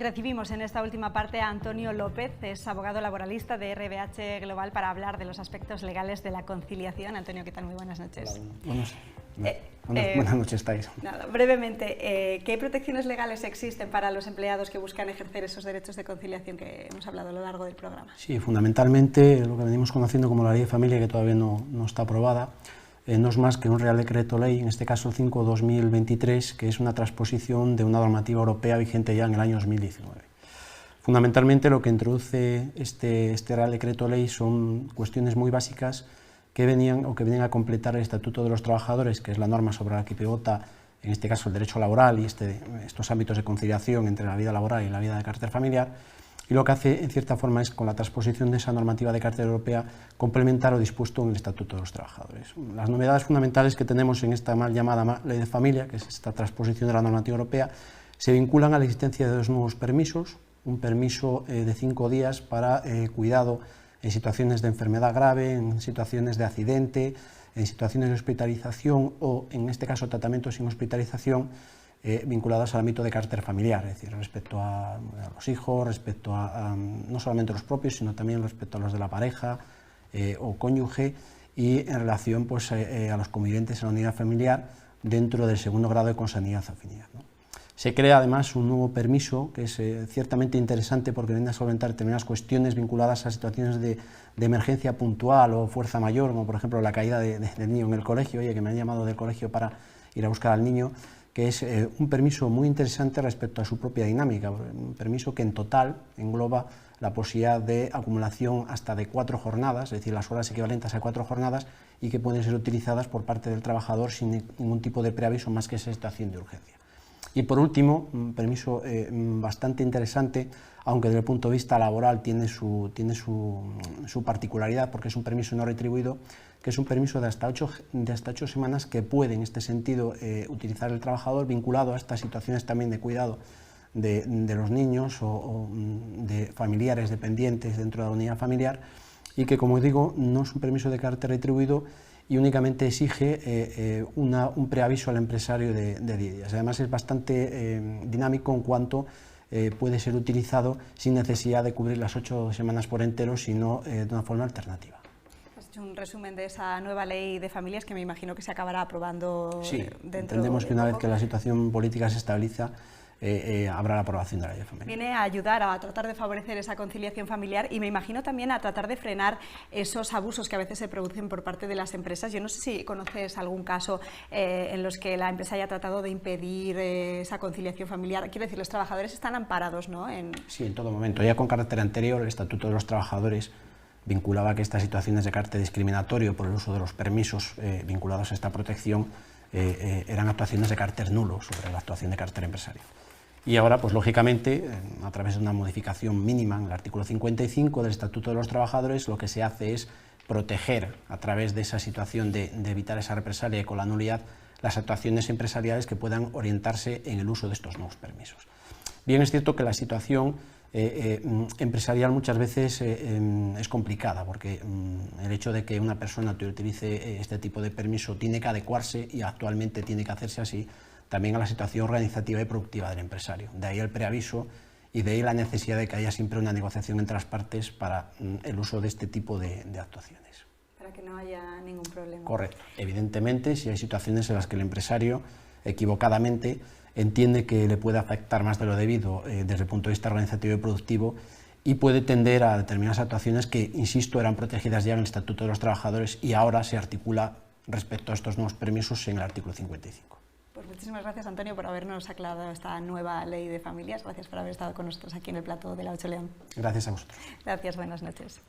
Recibimos en esta última parte a Antonio López, es abogado laboralista de RBH Global, para hablar de los aspectos legales de la conciliación. Antonio, ¿qué tal? Muy buenas noches. Buenas noches, Thais. Brevemente, ¿qué protecciones legales existen para los empleados que buscan ejercer esos derechos de conciliación que hemos hablado a lo largo del programa? Sí, fundamentalmente lo que venimos conociendo como la Ley de Familia, que todavía no está aprobada, no es más que un Real Decreto Ley, en este caso el 5/2023, que es una transposición de una normativa europea vigente ya en el año 2019. Fundamentalmente lo que introduce este Real Decreto Ley son cuestiones muy básicas que venían a completar el Estatuto de los Trabajadores, que es la norma sobre la que pivota, en este caso, el derecho laboral y estos ámbitos de conciliación entre la vida laboral y la vida de carácter familiar. Y lo que hace, en cierta forma, es, con la transposición de esa normativa de carácter europea, complementar lo dispuesto en el Estatuto de los Trabajadores. Las novedades fundamentales que tenemos en esta mal llamada Ley de Familia, que es esta transposición de la normativa europea, se vinculan a la existencia de dos nuevos permisos: un permiso de 5 días para cuidado en situaciones de enfermedad grave, en situaciones de accidente, en situaciones de hospitalización o, en este caso, tratamiento sin hospitalización, vinculadas al ámbito de carácter familiar, es decir, respecto a los hijos, respecto a no solamente los propios, sino también respecto a los de la pareja o cónyuge, y en relación pues, a los convivientes en la unidad familiar dentro del segundo grado de consanguinidad familiar, ¿no? Se crea además un nuevo permiso que es ciertamente interesante, porque viene a solventar determinadas cuestiones vinculadas a situaciones de emergencia puntual o fuerza mayor, como por ejemplo la caída del niño en el colegio, oye, que me han llamado del colegio para ir a buscar al niño, que es un permiso muy interesante respecto a su propia dinámica, un permiso que en total engloba la posibilidad de acumulación hasta de 4 jornadas, es decir, las horas equivalentes a 4 jornadas, y que pueden ser utilizadas por parte del trabajador sin ningún tipo de preaviso más que esa situación de urgencia. Y por último, un permiso bastante interesante, aunque desde el punto de vista laboral tiene su particularidad, porque es un permiso no retribuido, que es un permiso de hasta 8 semanas que puede, en este sentido, utilizar el trabajador, vinculado a estas situaciones también de cuidado de los niños o de familiares dependientes dentro de la unidad familiar, y que, como digo, no es un permiso de carácter retribuido y únicamente exige un preaviso al empresario de 10 días. Además, es bastante dinámico en cuanto puede ser utilizado sin necesidad de cubrir las 8 semanas por entero, sino de una forma alternativa. Has hecho un resumen de esa nueva ley de familias que me imagino que se acabará aprobando dentro de entendemos que una vez que la situación política se estabiliza, habrá la aprobación de la ley de familia. Viene a ayudar a tratar de favorecer esa conciliación familiar, y me imagino también a tratar de frenar esos abusos que a veces se producen por parte de las empresas. Yo no sé si conoces algún caso en los que la empresa haya tratado de impedir esa conciliación familiar. Quiero decir, los trabajadores están amparados, ¿no? Sí, en todo momento. Ya con carácter anterior, el Estatuto de los Trabajadores vinculaba que estas situaciones de carácter discriminatorio por el uso de los permisos vinculados a esta protección eran actuaciones de carácter nulo sobre la actuación de carácter empresario. Y ahora, pues lógicamente, a través de una modificación mínima en el artículo 55 del Estatuto de los Trabajadores, lo que se hace es proteger, a través de esa situación de evitar esa represalia y con la nulidad, las actuaciones empresariales que puedan orientarse en el uso de estos nuevos permisos. Bien, es cierto que la situación empresarial muchas veces es complicada, porque el hecho de que una persona utilice este tipo de permiso tiene que adecuarse, y actualmente tiene que hacerse así, también a la situación organizativa y productiva del empresario. De ahí el preaviso y de ahí la necesidad de que haya siempre una negociación entre las partes para el uso de este tipo de actuaciones. Para que no haya ningún problema. Correcto. Evidentemente, si hay situaciones en las que el empresario equivocadamente entiende que le puede afectar más de lo debido desde el punto de vista organizativo y productivo, y puede tender a determinadas actuaciones que, insisto, eran protegidas ya en el Estatuto de los Trabajadores y ahora se articula respecto a estos nuevos permisos en el artículo 55. Pues muchísimas gracias, Antonio, por habernos aclarado esta nueva ley de familias. Gracias por haber estado con nosotros aquí en el plató de La 8 León. Gracias a vosotros. Gracias, buenas noches.